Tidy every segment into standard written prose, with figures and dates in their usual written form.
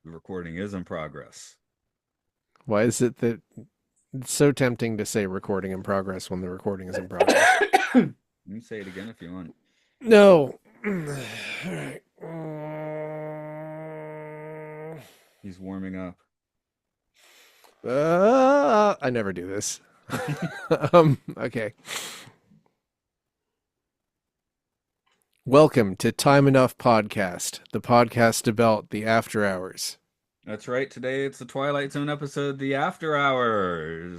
The recording is in progress. Why is it that it's so tempting to say recording in progress when the recording is in progress? You can say it again if you want. No. All right. He's warming up. I never do this. Okay. Welcome to Time Enough Podcast, the podcast about the after hours. That's right. Today it's the Twilight Zone episode, The After Hours.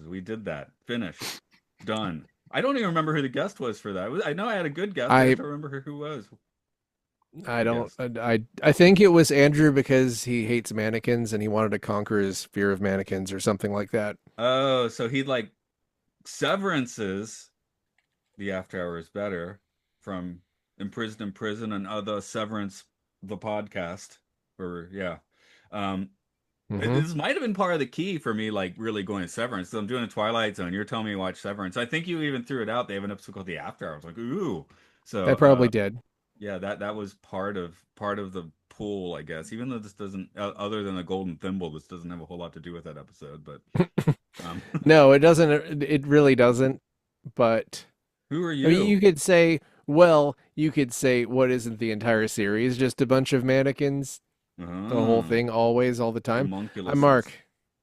We did that. Finished. Done. I don't even remember who the guest was for that. I know I had a good guest. I I just don't remember who was I the don't guest. I think it was Andrew because he hates mannequins and he wanted to conquer his fear of mannequins or something like that. Oh, so he like Severance's The After Hours better from Imprisoned in Prison and other Severance the podcast. Or yeah. Um Hmm. This might have been part of the key for me, like really going to Severance. So I'm doing a Twilight Zone. You're telling me to watch Severance. I think you even threw it out. They have an episode called The After Hours. Like, ooh. So I probably did. yeah, that was part of the pool, I guess. Even though this doesn't, other than the golden thimble, this doesn't have a whole lot to do with that episode. But um, No, it doesn't. It really doesn't. But who are I mean, you? you could say what isn't the entire series, just a bunch of mannequins, the whole Oh, thing, always, all the time. I'm homunculuses. Mark.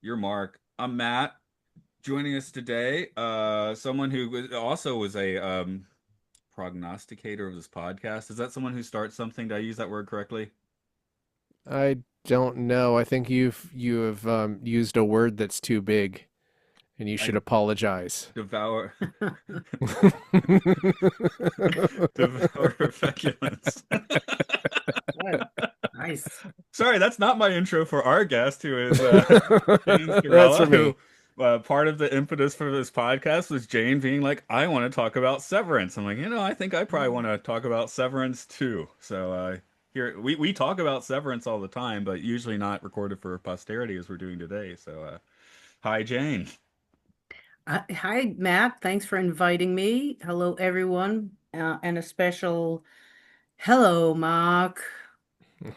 You're Mark. I'm Matt. Joining us today, someone who also was a prognosticator of this podcast. Is that someone who starts something? Did I use that word correctly? I don't know. I think you have used a word that's too big, and you should I apologize. devour devour feculence. Good. Nice. Sorry, that's not my intro for our guest, who is Jane That's for Storella, me. who part of the impetus for this podcast was Jane being like, I want to talk about Severance. I'm like, I think I probably want to talk about Severance too. So here we talk about Severance all the time, but usually not recorded for posterity as we're doing today. So hi, Jane. Hi, Matt. Thanks for inviting me. Hello, everyone. And a special hello, Mark.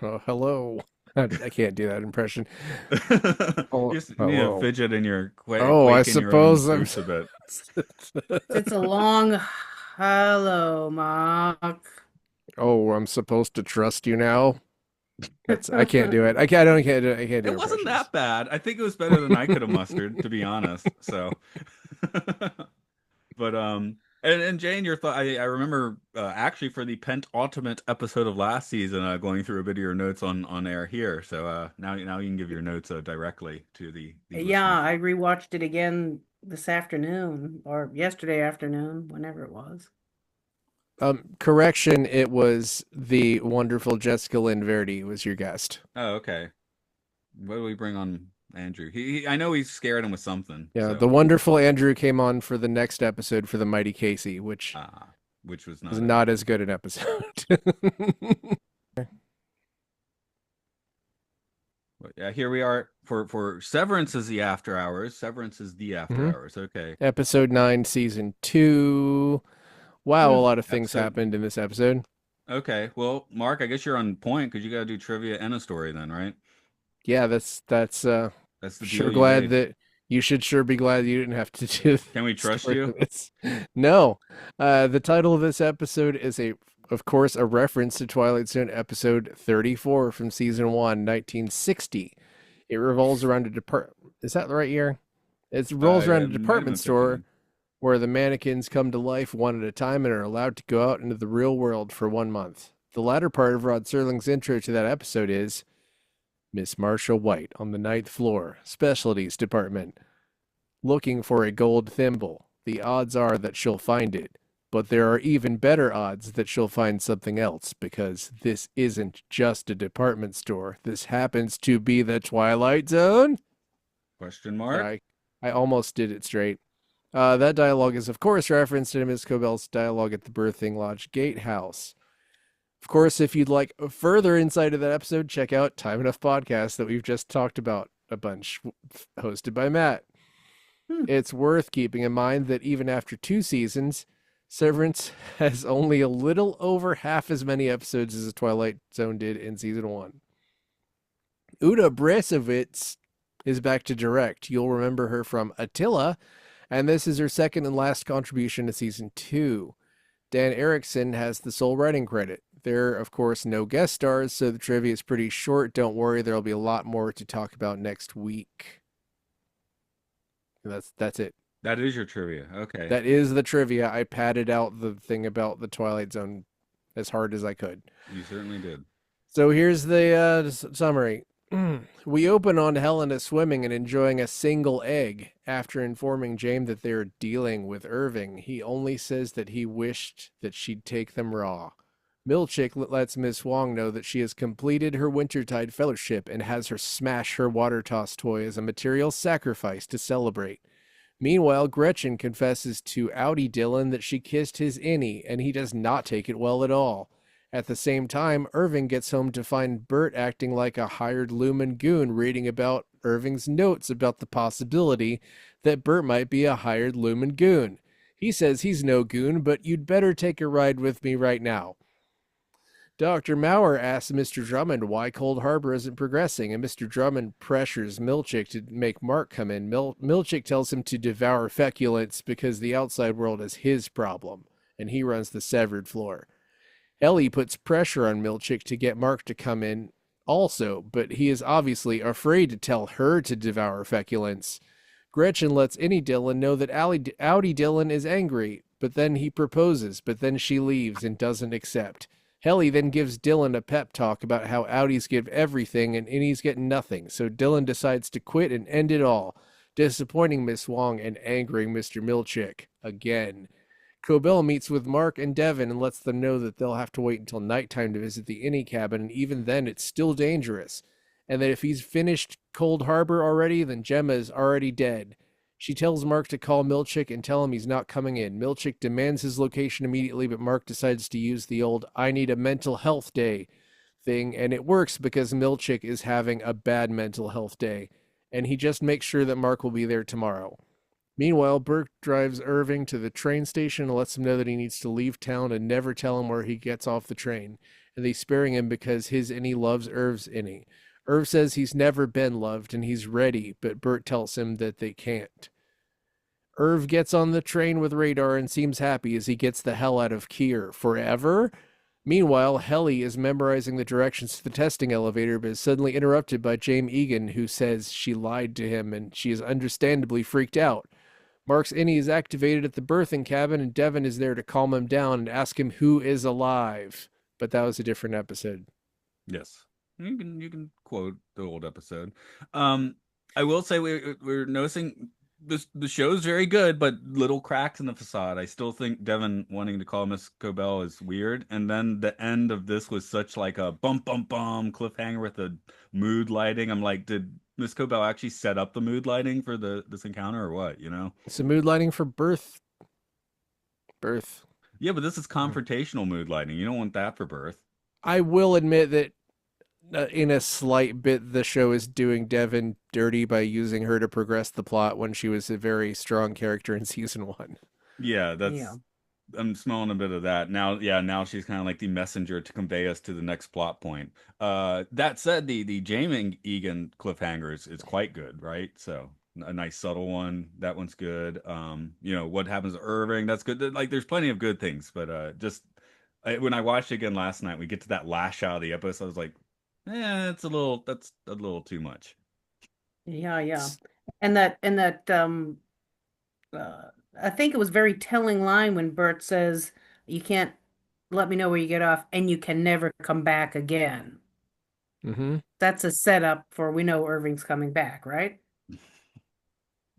Oh, hello. I can't do that impression. You Oh, just need to hello. fidget in your Oh, I quake in your own suppose I'm. boots a bit. It's a long hello, Mark. Oh, I'm supposed to trust you now. I can't do it. I can't do It wasn't impressions. that bad. I think it was better than I could have mustered, to be honest. So, but and Jane, your thought. I remember actually for the penultimate episode of last season, going through a bit of your notes on air here. So now you can give your notes directly to the Yeah, listeners. I rewatched it again this afternoon or yesterday afternoon, whenever it was. Correction, it was the wonderful Jessica Lynn Verdi was your guest. Oh, okay. What do we bring on Andrew? I know he's scared him with something. Yeah, the So wonderful Andrew came on for the next episode for the Mighty Casey, which which was was not a not as good an episode. But yeah, here we are for Severance is the after hours. Severance is the after Hmm. hours. Okay. Episode 9, season 2. Wow, a Hmm. lot of things Episode. happened in this episode. Okay. Well, Mark, I guess you're on point because you got to do trivia and a story then, right? Yeah, that's That's the sure deal you glad made. that you should sure be glad you didn't have to do the Can we trust story you? for this. No. The title of this episode is of course, a reference to Twilight Zone episode 34 from season 1, 1960. It revolves around a is that the right year? It rolls around a It might have department been store 59. where the mannequins come to life one at a time and are allowed to go out into the real world for 1 month. The latter part of Rod Serling's intro to that episode is Miss Marcia White on the ninth floor, specialties department, looking for a gold thimble. The odds are that she'll find it, but there are even better odds that she'll find something else because this isn't just a department store. This happens to be the Twilight Zone. Question And mark? I almost did it straight. That dialogue is, of course, referenced in Ms. Cobell's dialogue at the Birthing Lodge Gatehouse. Of course, if you'd like further insight of that episode, check out Time Enough Podcast that we've just talked about a bunch, hosted by Matt. Hmm. It's worth keeping in mind that even after 2 seasons, Severance has only a little over half as many episodes as the Twilight Zone did in season 1. Uda Bresovitz is back to direct. You'll remember her from Attila, and this is her second and last contribution to season 2. Dan Erickson has the sole writing credit. There are, of course, no guest stars, so the trivia is pretty short. Don't worry, there'll be a lot more to talk about next week. That's it. That is your trivia. Okay. That is the trivia. I padded out the thing about the Twilight Zone as hard as I could. You certainly did. So here's the summary. We open on Helena swimming and enjoying a single egg. After informing James that they're dealing with Irving, he only says that he wished that she'd take them raw. Milchick lets Miss Wong know that she has completed her Wintertide Fellowship and has her smash her water toss toy as a material sacrifice to celebrate. Meanwhile, Gretchen confesses to Outie Dillon that she kissed his innie, and he does not take it well at all. At the same time, Irving gets home to find Bert acting like a hired Lumen goon reading about Irving's notes about the possibility that Bert might be a hired Lumen goon. He says he's no goon, but you'd better take a ride with me right now. Dr. Maurer asks Mr. Drummond why Cold Harbor isn't progressing, and Mr. Drummond pressures Milchick to make Mark come in. Milchick tells him to devour feculence because the outside world is his problem, and he runs the severed floor. Ellie puts pressure on Milchick to get Mark to come in also, but he is obviously afraid to tell her to devour feculence. Gretchen lets Innie Dillon know that Outie Dillon is angry, but then he proposes, but then she leaves and doesn't accept. Helly then gives Dillon a pep talk about how Outies give everything and Innies get nothing, so Dillon decides to quit and end it all, disappointing Miss Wong and angering Mr. Milchick again. Cobell meets with Mark and Devin and lets them know that they'll have to wait until nighttime to visit the Innie cabin, and even then it's still dangerous, and that if he's finished Cold Harbor already, then Gemma is already dead. She tells Mark to call Milchick and tell him he's not coming in. Milchick demands his location immediately, but Mark decides to use the old "I need a mental health day" thing, and it works because Milchick is having a bad mental health day, and he just makes sure that Mark will be there tomorrow. Meanwhile, Burke drives Irving to the train station and lets him know that he needs to leave town and never tell him where he gets off the train, and they sparing him because his Innie loves Irv's Innie. Irv says he's never been loved and he's ready, but Bert tells him that they can't. Irv gets on the train with Radar and seems happy as he gets the hell out of Kier. Forever? Meanwhile, Helly is memorizing the directions to the testing elevator, but is suddenly interrupted by James Egan, who says she lied to him, and she is understandably freaked out. Mark's Innie is activated at the berthing cabin, and Devin is there to calm him down and ask him who is alive. But that was a different episode. Yes. You can quote the old episode. I will say we're noticing the show's very good, but little cracks in the facade. I still think Devin wanting to call Miss Cobell is weird, and then the end of this was such like a bum bum bum cliffhanger with the mood lighting. I'm like, did Miss Cobell actually set up the mood lighting for this encounter or what? You know, it's a mood lighting for birth. Yeah, but this is confrontational mood lighting. You don't want that for birth. I will admit that in a slight bit, the show is doing Devin dirty by using her to progress the plot when she was a very strong character in season 1. Yeah, I'm smelling a bit of that. Now she's kind of like the messenger to convey us to the next plot point. That said, the James Egan cliffhanger is quite good, right? So a nice subtle one. That one's good. What happens to Irving? That's good. Like, there's plenty of good things, but when I watched it again last night, we get to that last shot of the episode. I was like, that's a little too much. Yeah. And that I think it was very telling line when Bert says, "You can't let me know where you get off, and you can never come back again." Mm-hmm. That's a setup for we know Irving's coming back, right?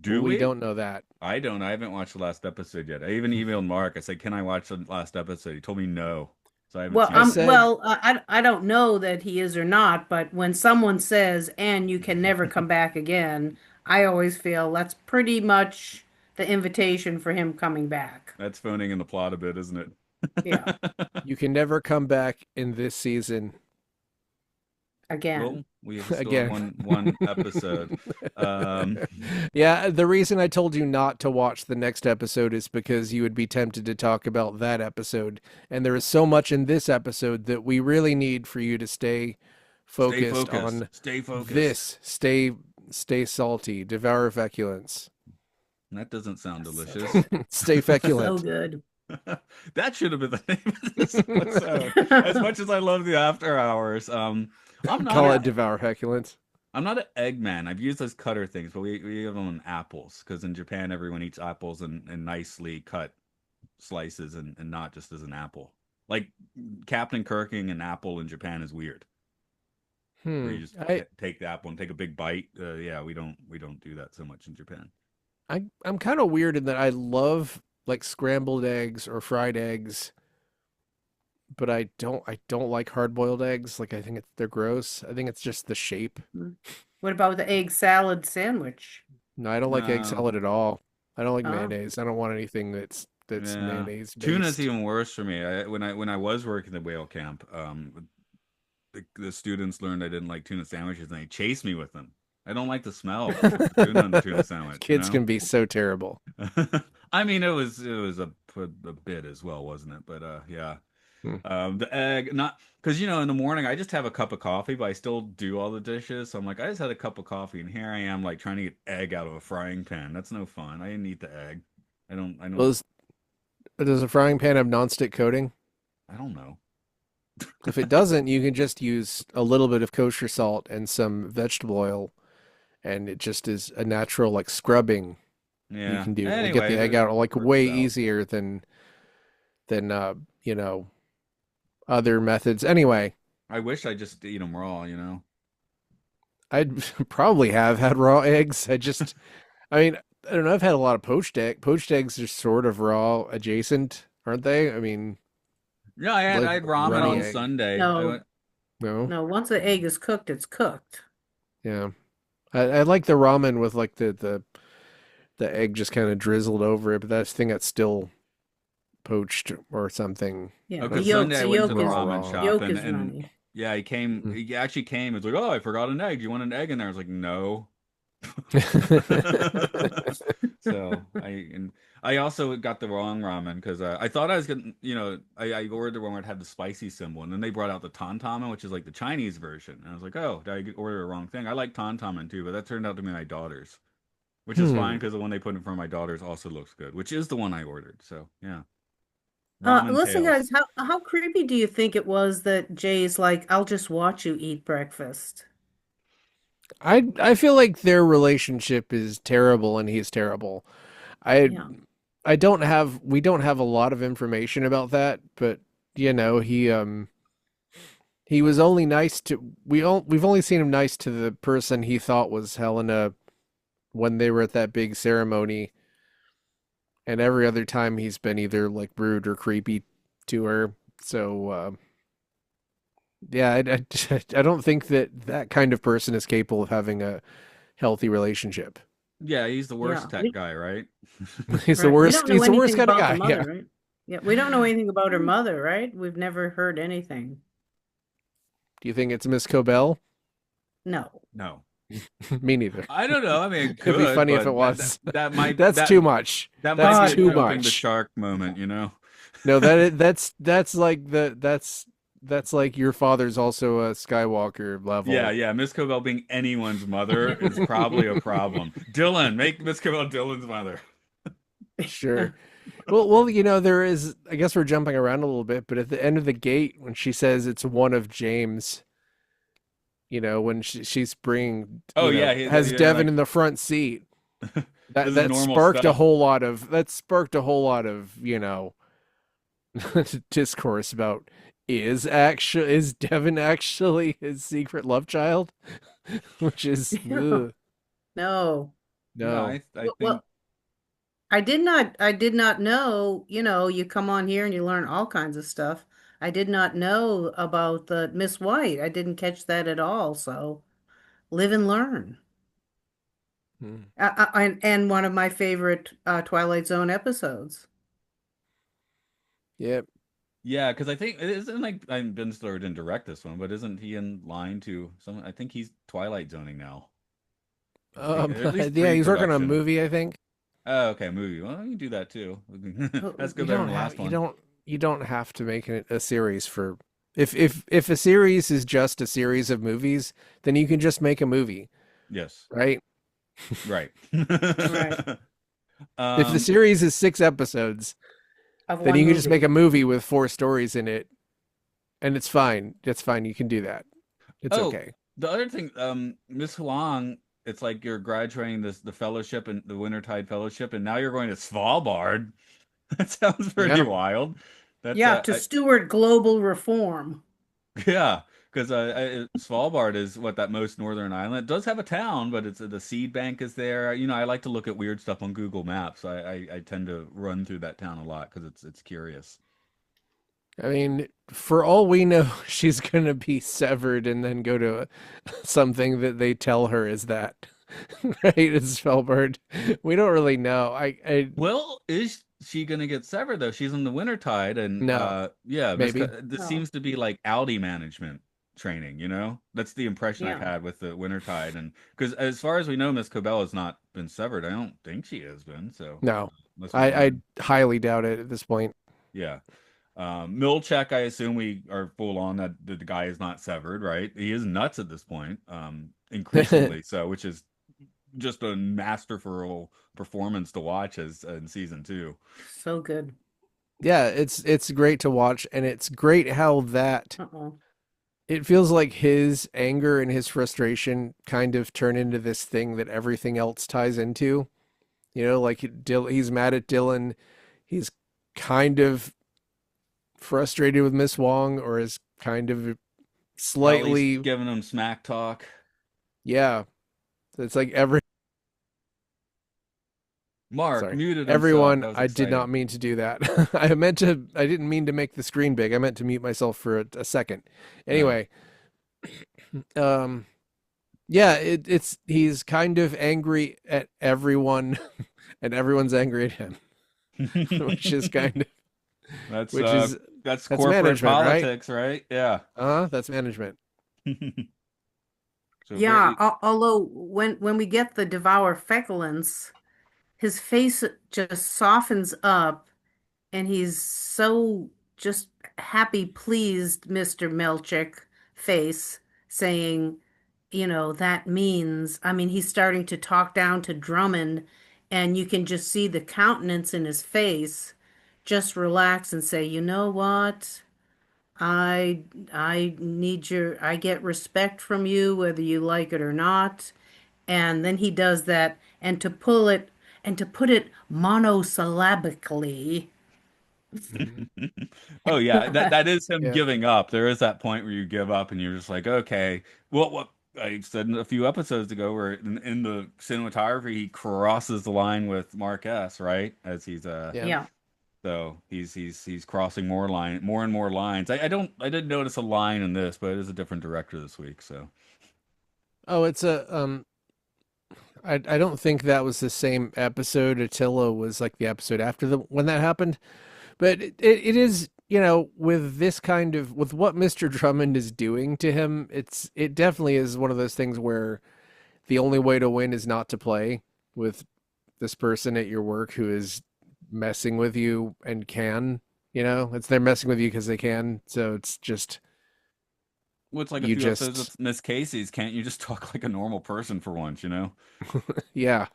We don't know that. I don't. I haven't watched the last episode yet. I even emailed Mark. I said, "Can I watch the last episode?" He told me no. So I haven't seen it. I don't know that he is or not, but when someone says, "and you can never come back again," I always feel that's pretty much the invitation for him coming back. That's phoning in the plot a bit, isn't it? Yeah. You can never come back in this season. Again. Well, we still have one episode. Yeah, the reason I told you not to watch the next episode is because you would be tempted to talk about that episode. And there is so much in this episode that we really need for you to stay Stay focused focused. on Stay focused. this. Stay salty. Devour feculence. That doesn't sound So, delicious. Stay so feculent. good. That should have been the name of this episode. As much as I love the after hours, I'm not Call a it devour feculence. I'm not an egg man. I've used those cutter things, but we have them on apples because in Japan everyone eats apples in nicely cut slices and not just as an apple. Like Captain Kirking an apple in Japan is weird. Where Hmm. you just I take the apple and take a big bite. Yeah, we don't do that so much in Japan. I'm kind of weird in that I love like scrambled eggs or fried eggs, but I don't like hard boiled eggs. Like I think they're gross. I think it's just the shape. What about the egg salad sandwich? No, I don't like egg No, salad at all. I don't like Oh, mayonnaise. I don't want anything that's yeah, mayonnaise tuna's based. even worse for me. When I was working at whale camp, the students learned I didn't like tuna sandwiches and they chased me with them. I don't like the smell of the tuna on the tuna sandwich, you Kids know? can be so terrible. I mean, it was a bit as well, wasn't it? But yeah. Hmm. The egg, not because in the morning I just have a cup of coffee, but I still do all the dishes. So I'm like, I just had a cup of coffee, and here I am like trying to get egg out of a frying pan. That's no fun. I didn't eat the egg. I don't. I Well, don't. does a frying pan have nonstick coating? I don't know. If it doesn't, you can just use a little bit of kosher salt and some vegetable oil, and it just is a natural like scrubbing you Yeah. can do. It'll get Anyway, the egg it out like works way out. easier than you know, other methods. Anyway, I wish I just eat them raw. I'd probably have had raw eggs. I mean, I don't know. I've had a lot of poached egg. Poached eggs are sort of raw adjacent, aren't they? I mean, Yeah, I had like I had ramen runny on no, egg. Sunday. I no, went. No, no. Once the egg is cooked, it's cooked. yeah. I like the ramen with like the egg just kind of drizzled over it, but that's thing that's still poached or something. Yeah, Oh, the because yolk, Sunday the I went to yolk the is ramen Raw. shop yolk and is and runny. yeah, he came. Mm. He actually came. It's like, oh, I forgot an egg. Do you want an egg in there? I was like, no. So I also got the wrong ramen because I thought I was getting I ordered the one where it had the spicy symbol and then they brought out the tantamen which is like the Chinese version and I was like, oh, did I order the wrong thing? I like tantamen too, but that turned out to be my daughter's, which is fine Hmm. because the one they put in front of my daughter's also looks good, which is the one I ordered. So yeah, ramen Listen, tails. guys, how creepy do you think it was that Jay's like, "I'll just watch you eat breakfast"? I feel like their relationship is terrible and he's terrible. I Yeah. I don't have we don't have a lot of information about that, but he was only nice to we've only seen him nice to the person he thought was Helena when they were at that big ceremony, and every other time he's been either like rude or creepy to her. So yeah, I don't think that kind of person is capable of having a healthy relationship. Yeah, he's the Yeah. worst tech guy, right? He's the Right. We worst. don't know He's the worst anything kind of about the guy. Yeah. mother, right? Yeah, we don't know anything about her mother, right? We've never heard anything. Do you think it's Miss Cobell? No. No, Me neither. I don't know. I mean, it It'd be could, funny if it but was. that might That's that too much. that might That's be a too jumping the much. shark moment. No, that's like that's like your father's also a Skywalker Yeah, level. yeah. Miss Cobell being anyone's mother is probably a problem. Dylan, make Miss Cobell Dylan's mother. Sure. there is. I guess we're jumping around a little bit, but at the end of the gate, when she says it's one of James, when she's bringing, Oh yeah, has yeah, Devin like in the front seat. That this is that normal sparked a stuff. whole lot of discourse about is Devin actually his secret love child, which is ugh, No. No, no. I think Well, I did not know, you come on here and you learn all kinds of stuff. I did not know about the Miss White. I didn't catch that at all. So live and learn. Hmm. And one of my favorite Twilight Zone episodes. Yep. yeah, because I think it isn't like Ben Stiller didn't direct this one, but isn't he in line to some? I think he's Twilight Zoning now. I think at least Yeah, he's working on a pre-production. movie, I think. Oh, okay, movie. Well, you can do that too. Oh, That's You good better than don't the have last one. you don't have to make it a series for If a series is just a series of movies, then you can just make a movie, Yes. right? Right. Right. If the um, series is 6 episodes, Of then one you can just make movie. a movie with 4 stories in it, and it's fine. It's fine. You can do that. It's oh, okay. the other thing, Miss Huang, it's like you're graduating the fellowship and the Wintertide Fellowship, and now you're going to Svalbard. That sounds pretty Yeah. wild. That's Yeah, to steward global reform. yeah, because Svalbard is what that most northern island. It does have a town, but it's the seed bank is there. You know, I like to look at weird stuff on Google Maps. I tend to run through that town a lot because it's curious. I mean, for all we know, she's gonna be severed and then go to something that they tell her is that, right? It's Spellbird. We don't really know. I Well, is she gonna get severed though? She's in the Wintertide, and no, yeah, maybe. This Oh, seems to be like Audi management training. You know, that's the impression I've yeah. had with the Wintertide, and because as far as we know, Miss Cobell has not been severed. I don't think she has been. So No, unless we I learn, highly doubt it at this point. yeah. Milchek, I assume we are full on that the guy is not severed, right? He is nuts at this point, increasingly so, which is just a masterful performance to watch as in season two. So good. Yeah, it's great to watch, and it's great how that Uh-oh. it feels like his anger and his frustration kind of turn into this thing that everything else ties into. You know, like he's mad at Dylan. He's kind of frustrated with Miss Wong, or is kind of Ellie's slightly, giving him smack talk. yeah. It's like every Mark sorry, muted himself. everyone. That was I did not exciting. mean to do that. I didn't mean to make the screen big. I meant to mute myself for a second. No. Anyway, um, yeah, it's he's kind of angry at everyone, and everyone's angry at him, which is kind of That's which uh is that's that's corporate management, right? politics, right? Yeah. That's management. So Yeah, very although when we get the Devour Feculence, his face just softens up and he's so just happy, pleased, Mr. Melchick face, saying, that means, I mean, he's starting to talk down to Drummond, and you can just see the countenance in his face just relax and say, you know what? I I get respect from you whether you like it or not. And then he does that, and to put it monosyllabically. oh yeah, that is him Yeah. giving up. There is that point where you give up and you're just like, okay, what I said a few episodes ago, where in the cinematography he crosses the line with Mark S, right? As he's Yeah. Yeah. so he's crossing more and more lines. I didn't notice a line in this, but it is a different director this week, so. Oh, it's a I don't think that was the same episode. Attila was like the episode after the when that happened. But it is, with this kind of with what Mr. Drummond is doing to him, it definitely is one of those things where the only way to win is not to play with this person at your work who is messing with you and can, it's they're messing with you because they can. So it's just What's like a you few episodes just of Miss Casey's? Can't you just talk like a normal person for once, you know? yeah.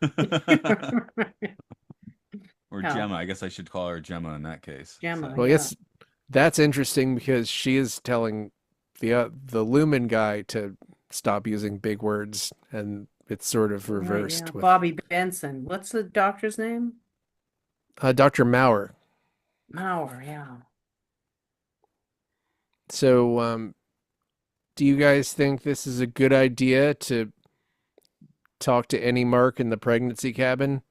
Or Yeah, Gemma. I guess I should call her Gemma in that case. Gemma, So. Well, I yeah. guess that's interesting because she is telling the Lumen guy to stop using big words, and it's sort of Right, yeah. reversed with Bobby Benson. What's the doctor's name? Dr. Maurer. Maurer, yeah. So, do you guys think this is a good idea to talk to any Mark in the pregnancy cabin?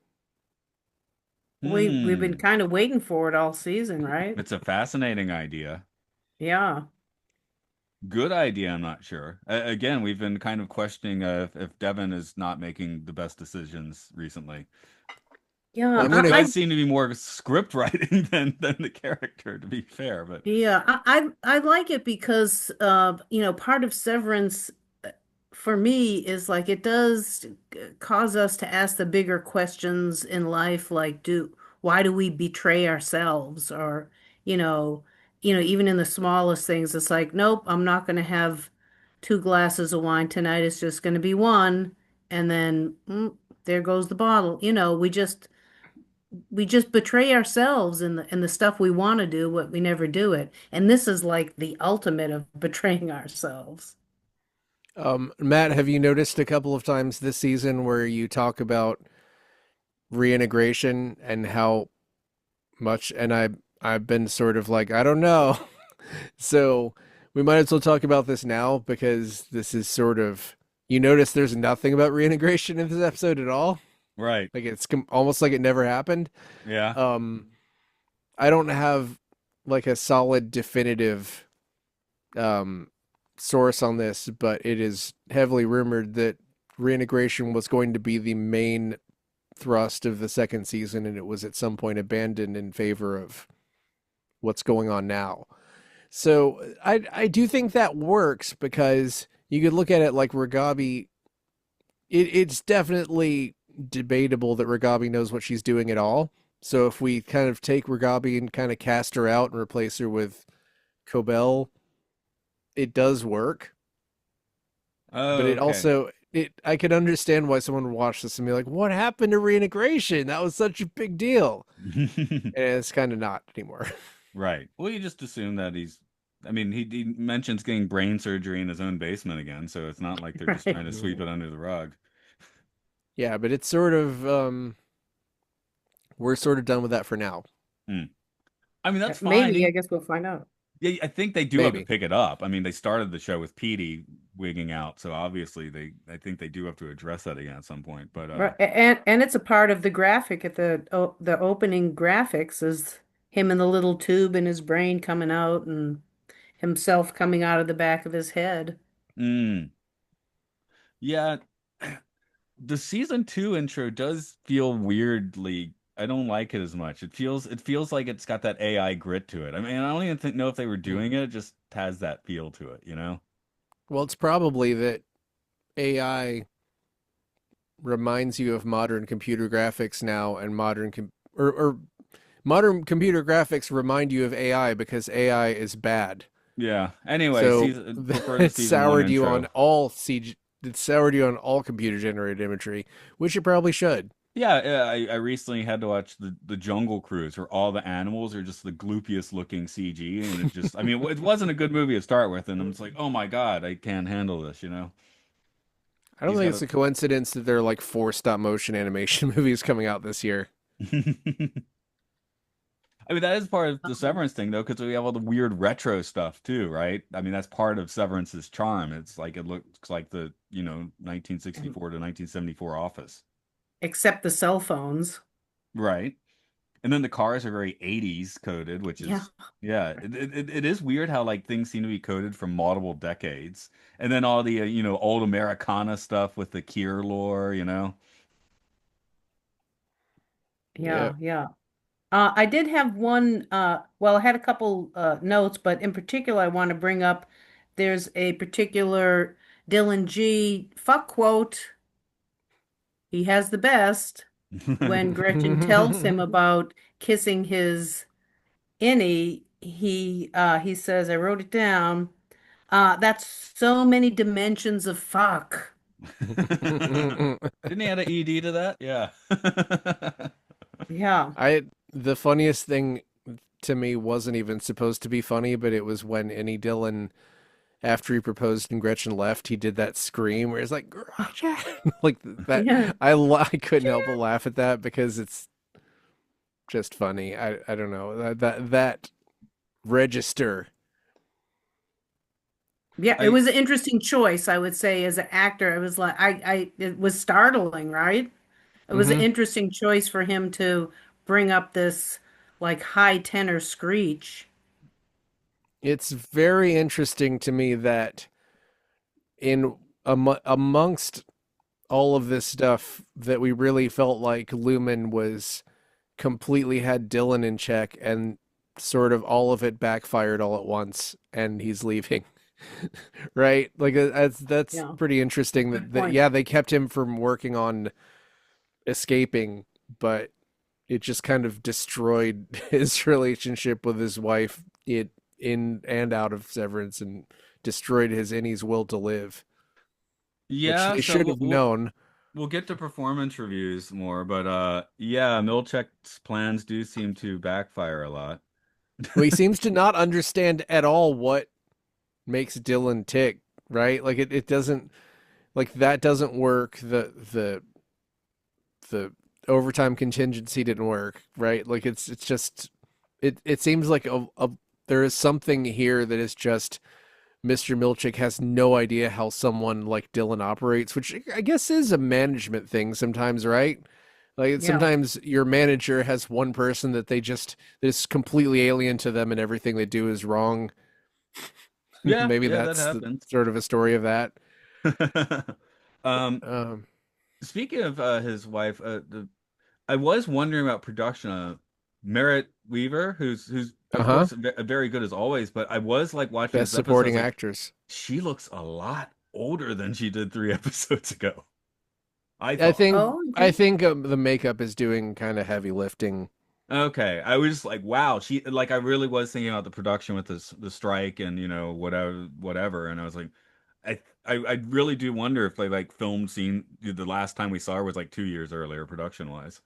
We've been Hmm. kind of waiting for it all season, right? It's a fascinating idea. Yeah. Good idea, I'm not sure. Again, we've been kind of questioning if Devin is not making the best decisions recently. Yeah, Well, I'm Which gonna. I does seem to be more script writing than the character, to be fair. But Yeah, I like it because part of Severance for me is like it does cause us to ask the bigger questions in life, like do why do we betray ourselves, or you know even in the smallest things, it's like, nope, I'm not going to have two glasses of wine tonight. It's just going to be one. And then there goes the bottle. We just betray ourselves in the stuff we want to do, but we never do it. And this is like the ultimate of betraying ourselves. Matt, have you noticed a couple of times this season where you talk about reintegration and how much, and I've been sort of like, I don't know. So we might as well talk about this now because this is sort of, you notice there's nothing about reintegration in this episode at all. Right. Like it's almost like it never happened. Yeah. Um, I don't have like a solid definitive um source on this, but it is heavily rumored that reintegration was going to be the main thrust of the second season, and it was at some point abandoned in favor of what's going on now. So I do think that works because you could look at it like Ragabi. It's definitely debatable that Ragabi knows what she's doing at all. So if we kind of take Ragabi and kind of cast her out and replace her with Cobell, it does work. But Oh, it okay. also it I could understand why someone would watch this and be like, "What happened to reintegration? That was such a big deal." And it's kind of not anymore. Right. Well, you just assume that I mean, he mentions getting brain surgery in his own basement again, so it's not like they're just Right. trying to sweep it under the rug. Yeah, but it's sort of we're sort of done with that for now. Hmm. I mean, that's fine. Maybe, I guess we'll find out. Yeah, I think they do have to Maybe. pick it up. I mean, they started the show with Petey wigging out, so obviously I think they do have to address that again at some point. But Right. And it's a part of the graphic at the opening graphics is him in the little tube in his brain coming out and himself coming out of the back of his head. mm, yeah, the season two intro does feel weirdly. I don't like it as much. It feels like it's got that AI grit to it. I mean, I don't even know if they were Mm. doing it. It just has that feel to it, you know? Well, it's probably that AI reminds you of modern computer graphics now, and or modern computer graphics remind you of AI because AI is bad. Yeah. Anyway, So prefer the it season one soured you on intro. all CG. It soured you on all computer generated imagery, which it probably should. Yeah, yeah, I recently had to watch the Jungle Cruise, where all the animals are just the gloopiest looking CG, and it just, I mean, it wasn't a good movie to start with, and I'm just like, oh my God, I can't handle this, you know? I don't He's think got it's a coincidence that there are like four stop motion animation movies coming out this year. a. I mean, that is part of the Um, Severance thing, though, because we have all the weird retro stuff too, right? I mean, that's part of Severance's charm. It's like it looks like the, 1964 to 1974 Office, except the cell phones. right? And then the cars are very 80s coded, which Yeah. is, yeah, it is weird how like things seem to be coded from multiple decades. And then all the, old Americana stuff with the Kier lore. Yeah. Yeah, yeah. I did have one, well, I had a couple notes, but in particular, I want to bring up there's a particular Dylan G fuck quote. He has the best when Gretchen tells him about kissing his innie. He says, I wrote it down. That's so many dimensions of fuck. Didn't he add an ED to that? Yeah. Yeah. I the funniest thing to me wasn't even supposed to be funny, but it was when Annie Dillon, after he proposed and Gretchen left, he did that scream where it's like Gretchen, like that. Yeah. I couldn't help but laugh at that because it's just funny. I don't know that register. Yeah, it I was an interesting choice, I would say, as an actor. It was like it was startling, right? It was an Hmm. interesting choice for him to bring up this like high tenor screech. It's very interesting to me that in amongst all of this stuff that we really felt like Lumen was completely had Dylan in check and sort of all of it backfired all at once and he's leaving. Right? Like that's Yeah, pretty interesting good that point. yeah, they kept him from working on escaping, but it just kind of destroyed his relationship with his wife. It in and out of Severance and destroyed his innie's will to live, which Yeah, they so should have known. we'll get to performance reviews more, but yeah, Milchek's plans do seem to backfire a lot. Well, he seems to not understand at all what makes Dylan tick, right? Like it doesn't like that doesn't work. The overtime contingency didn't work, right? Like it's just it seems like a there is something here that is just Mr. Milchick has no idea how someone like Dylan operates, which I guess is a management thing sometimes, right? Like Yeah. sometimes your manager has one person that they just that is completely alien to them and everything they do is wrong. Yeah, Maybe yeah, that that's the happens. sort of a story of that. um, Um, Speaking of his wife, I was wondering about production. Merritt Weaver, who's of uh-huh. course very good as always, but I was like watching Best this episode. I was supporting like, actress. she looks a lot older than she did 3 episodes ago. I I thought. think Oh, I okay. think the makeup is doing kind of heavy lifting. Okay, I was just like, wow, she like I really was thinking about the production with the strike and whatever, and I was like, I really do wonder if they like filmed scene the last time we saw her was like 2 years earlier production wise.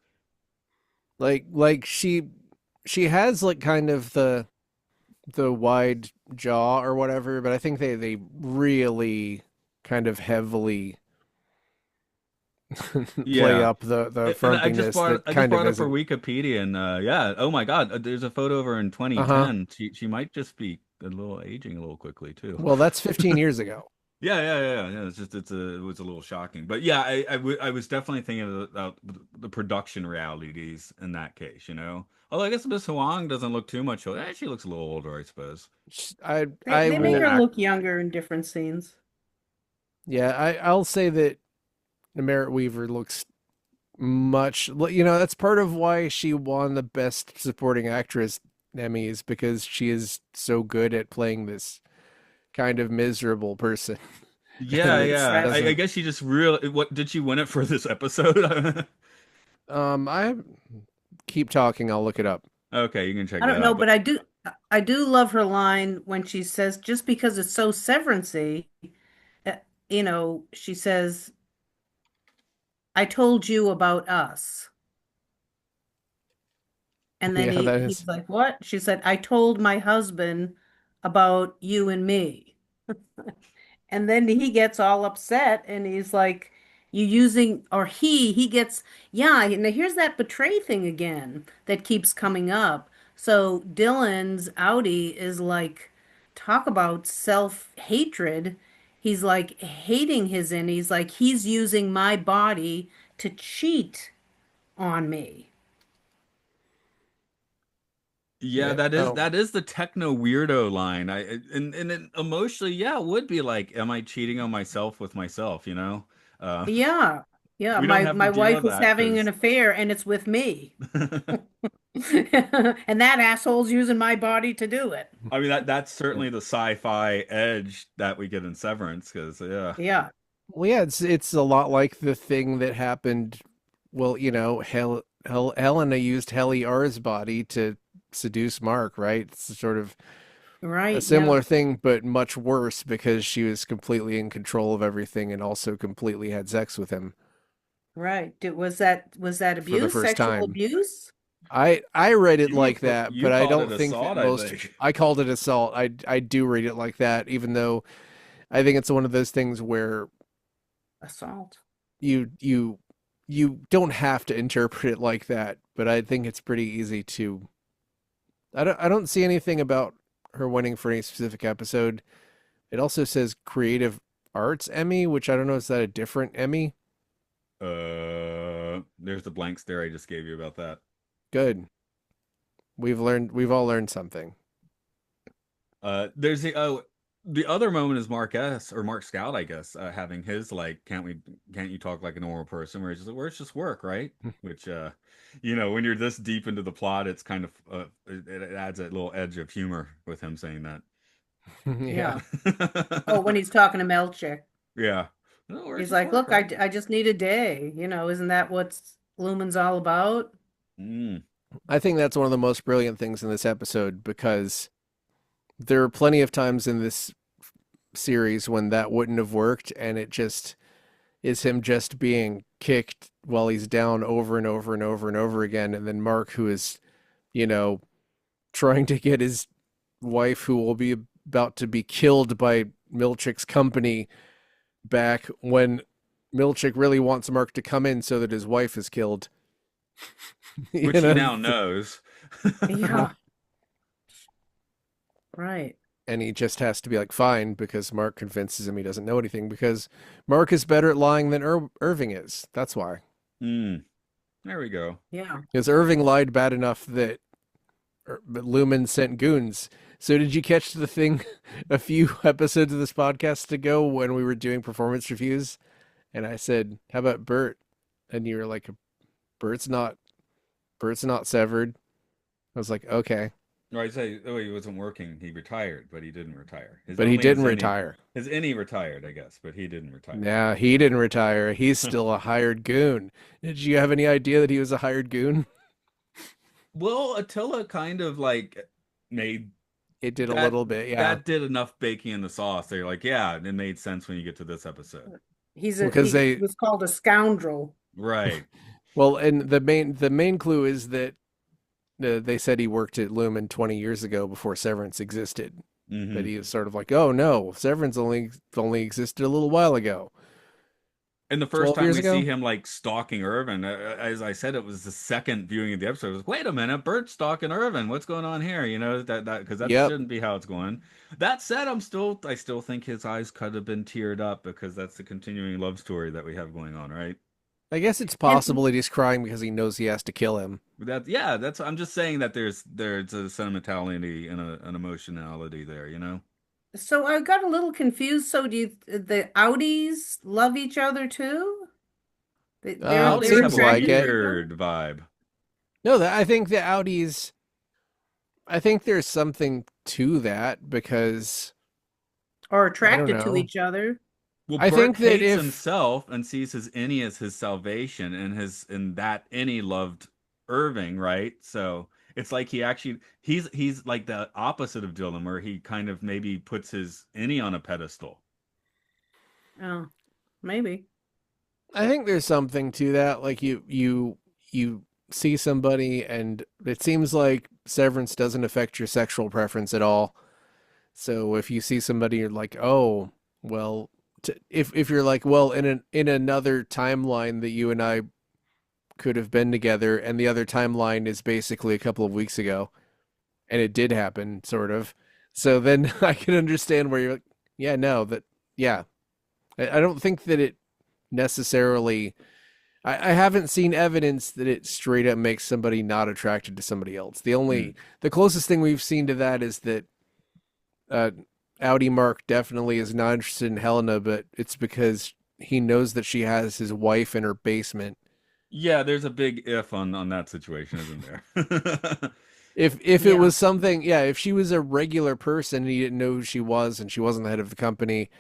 Like she has like kind of the wide jaw or whatever, but I think they really kind of heavily play Yeah. up the And I just frumpiness brought that I just kind of brought up her isn't. Wikipedia and yeah, oh my God, there's a photo of her in Uh-huh. 2010. She might just be a little aging a little quickly too. Well, that's 15 years ago. Yeah. It was a little shocking, but yeah, I was definitely thinking about the production realities in that case, you know. Although I guess Miss Huang doesn't look too much older. She looks a little older, I suppose. I They I they Or make the her will act. look younger in different scenes. yeah, I'll say that Merritt Weaver looks much that's part of why she won the best supporting actress Emmys because she is so good at playing this kind of miserable person and it's Yeah. I doesn't guess she just real. What did she win it for this episode? I keep talking, I'll look it up. Okay, you can check I don't that know, out. But but I do love her line when she says, just because it's so severancy, uh, she says, I told you about us. And then Yeah, that he's is like, what? She said, I told my husband about you and me. And then he gets all upset and he's like, you using, or he gets, yeah, now here's that betray thing again that keeps coming up. So Dylan's outie is like, talk about self-hatred. He's like hating his in. He's like, he's using my body to cheat on me. yeah, yeah. Oh, that is the techno weirdo line. And it, emotionally, yeah, it would be like, am I cheating on myself with myself? You know, uh, Yeah. Yeah, we don't my have to my deal wife with is that having an because. affair and it's with me. And that asshole's using my body to do it. I mean that's yeah. certainly the sci-fi edge that we get in Severance because yeah. Yeah. Well, yeah, it's a lot like the thing that happened. Well, Helena used Helly R's body to seduce Mark, right? It's sort of a Right. Yeah. similar thing, but much worse because she was completely in control of everything and also completely had sex with him Right. Was that for the abuse? first Sexual time. abuse? I read it like that, You but I called it don't think that assault, I most think. I called it assault. I do read it like that, even though I think it's one of those things where Assault. you you don't have to interpret it like that, but I think it's pretty easy to I don't see anything about her winning for any specific episode. It also says creative arts Emmy, which I don't know, is that a different Emmy? There's the blank stare I just gave you about that. Good. We've all learned something. There's the other moment is Mark S or Mark Scout, I guess, having his like, can't you talk like a normal person? Where he's just like, where it's just work, right? Which, when you're this deep into the plot, it's kind of it adds a little edge of humor with him saying Yeah. Yeah. Oh, when he's talking to Melchick, Yeah. No, where it's he's just like, work, "Look, I, right? I just need a day. Isn't that what Lumen's all about?" Mm. I think that's one of the most brilliant things in this episode because there are plenty of times in this series when that wouldn't have worked, and it just is him just being kicked while he's down over and over and over and over again. And then Mark, who is, you know, trying to get his wife, who will be about to be killed by Milchick's company, back when Milchick really wants Mark to come in so that his wife is killed. Which he now knows. Yeah. Right. And he just has to be like, fine, because Mark convinces him he doesn't know anything, because Mark is better at lying than Irving is. That's why. There we go. Yeah. Because Irving lied bad enough that Lumen sent goons. So did you catch the thing a few episodes of this podcast ago when we were doing performance reviews? And I said, how about Bert? And you were like, Bert's not severed. I was like, okay. Or I say, oh, he wasn't working. He retired, but he didn't retire. But he didn't retire. His innie retired, I guess, but he didn't retire. Yeah, he didn't retire. He's still a hired goon. Did you have any idea that he was a hired goon? Well, Attila kind of like made it did a little bit, yeah. That did enough baking in the sauce. They're like, yeah, it made sense when you get to this episode. He was called a scoundrel. Right. Well, and the main clue is that they said he worked at Lumen 20 years ago before Severance existed. Mm-hmm. But he was sort of like, oh no, Severance only existed a little while ago. And the first time we see him like stalking Irvin, as I said, it was the second viewing of the episode. It was, wait a minute, Bert's stalking Irvin. What's going on here? You know, that because that shouldn't be how it's going. That said, I still think his eyes could have been teared up because that's the continuing love story that we have going on, right? I guess it's possible that he's crying because he knows he has to kill him. I'm just saying that there's a sentimentality and an emotionality there, you know. So I got a little confused. So the Audis love each other too? Audis have a weird vibe. No, I think the Audis. I think there's something to that because, or attracted to each other. Well, Bert think that hates himself and sees his innie as his salvation, and that innie loved Irving, right? So it's like he's like the opposite of Dylan, where he kind of maybe puts his innie on a pedestal. Oh, maybe. I think there's something to that. Like you see somebody, and it seems like Severance doesn't affect your sexual preference at all. So if you see somebody, you're like, oh, well. If you're like, well, in another timeline that you and I could have been together, and the other timeline is basically a couple of weeks ago, and it did happen, sort of. So then I can understand where you're like, yeah, no, I don't think that it necessarily. I haven't seen evidence that it straight up makes somebody not attracted to somebody else. The closest thing we've seen to that is that. Audi Mark definitely is not interested in Helena, but it's because he knows that she has his wife in her basement. Yeah, there's a big if on that situation, isn't there? if it was something, if she was a regular person and he didn't know who she was and she wasn't the head of the company,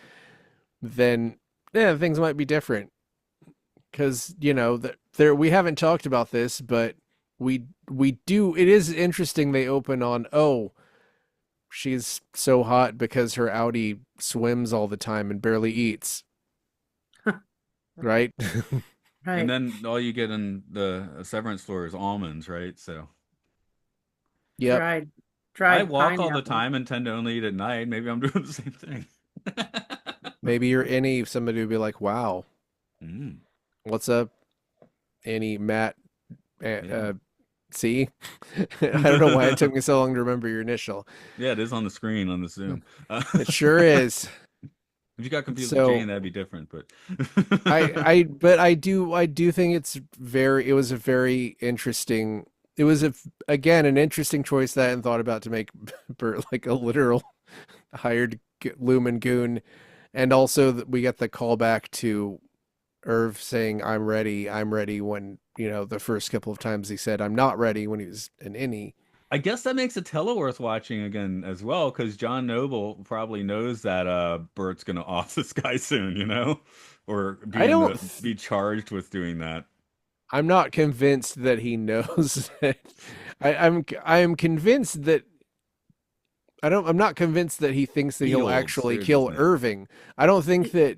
then things might be different. Because, we haven't talked about this, but we do. It is interesting they open on, she's so hot because her Audi swims all the time and barely eats. Right? Right. And then all you get in the Severance floor is almonds, right? So. Yeah. Dried I walk pineapple. all the time and tend to only eat at night. Maybe I'm doing the same thing. Maybe you're any somebody would be like, wow. What's up, Annie, Matt, C? I don't know why it took me so long to remember your initial. Yeah, it is on the screen on the Zoom. It sure is. If you got confused with Jane, that'd be different. But I do think it was a very interesting. It was again an interesting choice that I hadn't thought about to make Bert like a literal hired Lumen goon, and also that we get the callback to Irv saying I'm ready when the first couple of times he said I'm not ready when he was an innie. I guess that makes Attila worth watching again as well, because John Noble probably knows that Bert's gonna off this guy soon, or be charged with doing that. I'm not convinced that he knows that. I am convinced that I'm not convinced that he thinks that he'll Fields, actually there's his kill name. Irving. I don't think that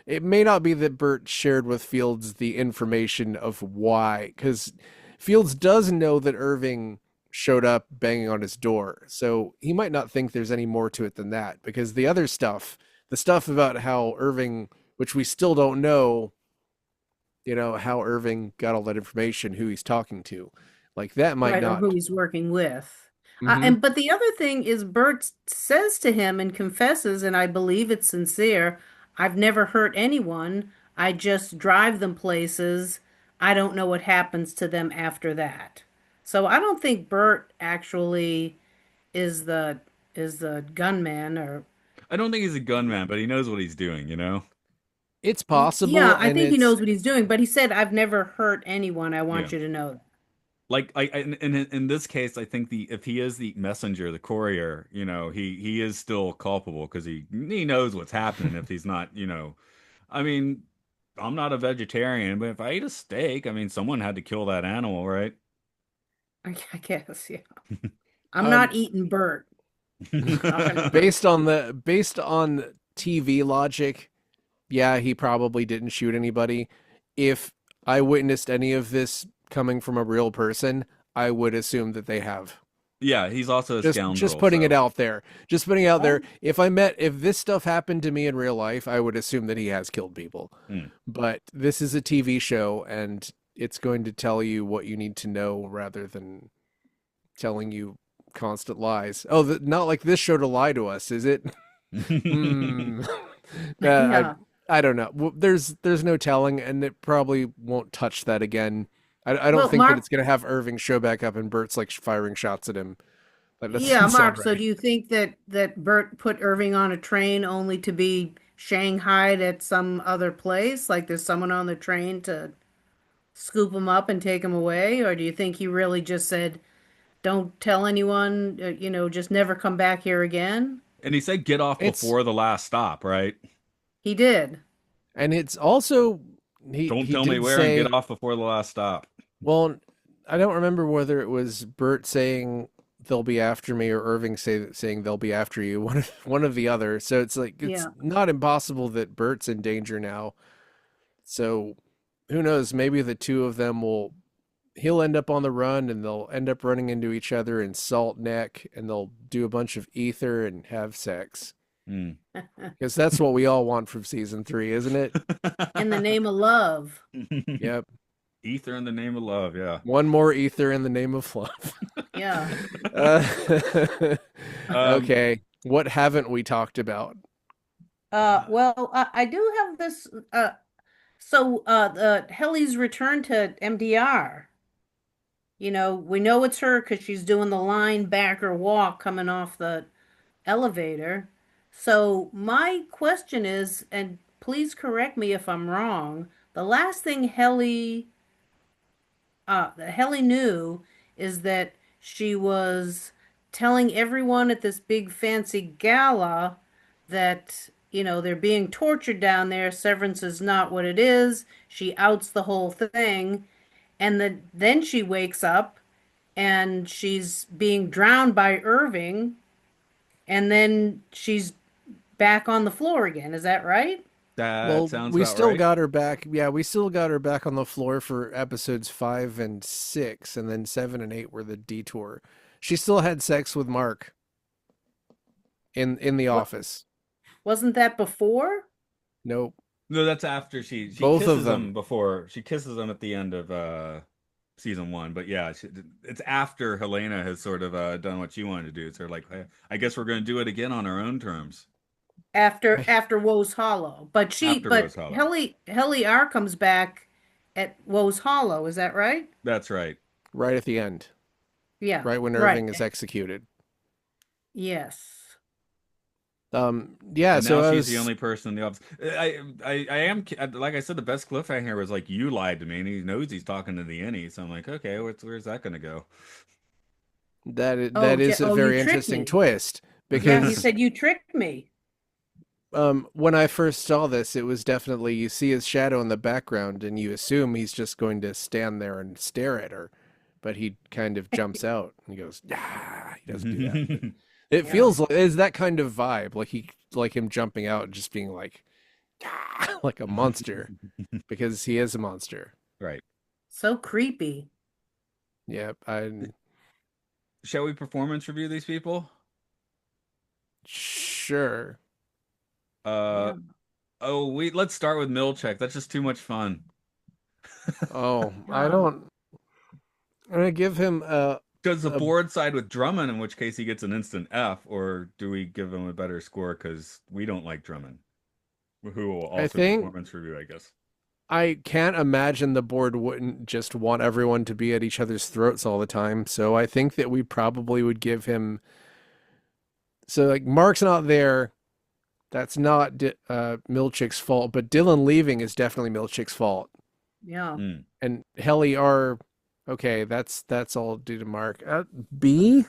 it may not be that Bert shared with Fields the information of why, because Fields does know that Irving showed up banging on his door. So he might not think there's any more to it than that, because the other stuff, the stuff about how Irving, which we still don't know, how Irving got all that information, who he's talking to, like that might Right, or who not. he's working with. Hmm. And but the other thing is Bert says to him and confesses, and I believe it's sincere, I've never hurt anyone. I just drive them places. I don't know what happens to them after that. So I don't think Bert actually is the gunman or I don't think he's a gunman, but he knows what he's doing, you know? It's yeah, possible, I and think he it's knows what he's doing, but he said I've never hurt anyone. I Yeah. want you to know that. Like in this case, I think the if he is the messenger, the courier, he is still culpable because he knows what's happening if he's not, I mean, I'm not a vegetarian, but if I eat a steak, I mean, someone had to kill that animal, right? I guess, yeah. I'm um not eating Bert. Not gonna do it. based on TV logic, yeah, he probably didn't shoot anybody. If I witnessed any of this coming from a real person, I would assume that they have. Yeah, he's also a Just scoundrel, putting it so. out there. Just putting it out there. Oh, If this stuff happened to me in real life, I would assume that he has killed people. Hmm. But this is a TV show and it's going to tell you what you need to know rather than telling you constant lies. Oh, not like this show to lie to us, is it? Hmm. Uh, I yeah. I don't know. There's no telling, and it probably won't touch that again. I don't Well, think that Mark, it's gonna have Irving show back up and Bert's like firing shots at him. That yeah, doesn't sound Mark, so right. do you think that Bert put Irving on a train only to be shanghaied at some other place? Like there's someone on the train to scoop him up and take him away? Or do you think he really just said, "Don't tell anyone, just never come back here again"? And he said get off It's before the last stop, right? He did. and it's also Don't he tell me did where and say, get off before the last stop. well, I don't remember whether it was Bert saying they'll be after me or Irving saying they'll be after you, one of the other. So it's like it's Yeah. not impossible that Bert's in danger now. So who knows? Maybe the two of them he'll end up on the run and they'll end up running into each other in Salt Neck and they'll do a bunch of ether and have sex. Hmm. Because that's what we all want from season 3, isn't it? In the name of love. Yep. Ether in the name of love, yeah. One more ether in the name of love. Yeah. uh, Um, okay. What haven't we talked about? Well, I do have this. The Helly's return to MDR. We know it's her because she's doing the line back or walk coming off the elevator. So my question is, and please correct me if I'm wrong, the last thing Helly knew is that she was telling everyone at this big fancy gala that, they're being tortured down there. Severance is not what it is. She outs the whole thing. And then she wakes up and she's being drowned by Irving. And then she's back on the floor again. Is that right? that Well, sounds we about still right. got her back. Yeah, we still got her back on the floor for episodes 5 and 6, and then 7 and 8 were the detour. She still had sex with Mark in the What office. wasn't that before? Nope. No, that's after she Both of kisses him them. before she kisses him at the end of season one. But yeah, it's after Helena has sort of done what she wanted to do. It's her like, "Hey, I guess we're going to do it again on our own terms After Woe's Hollow. But after Rose Hollow." Helly R comes back at Woe's Hollow, is that right? That's right. Right at the end, Yeah, right when right. Irving is executed. Yes. Yeah, And now so I she's the was only person in the office. I am like I said, the best cliffhanger was like you lied to me, and he knows he's talking to the innie. So I'm like, okay, where's that going to go? that is a You very tricked interesting me. twist Yeah, he because said you tricked me. when I first saw this, it was definitely you see his shadow in the background and you assume he's just going to stand there and stare at her, but he kind of jumps out and he goes, ah, he doesn't do that. It Yeah. feels like it's that kind of vibe, like him jumping out and just being like, "Ah," like a monster, because he is a monster. Right. So creepy. Yep, I'm Shall we performance review these people? sure. Uh Yeah. oh, let's start with Milchek. That's just too much fun. Oh, Wow. I'm gonna give him Does the a board side with Drummond, in which case he gets an instant F, or do we give him a better score because we don't like Drummond, who will I also think performance review, I guess. I can't imagine the board wouldn't just want everyone to be at each other's throats all the time. So I think that we probably would give him. So like Mark's not there. That's not Milchick's fault, but Dylan leaving is definitely Milchick's fault. Yeah. Hmm. And Helly are okay. That's all due to Mark. B.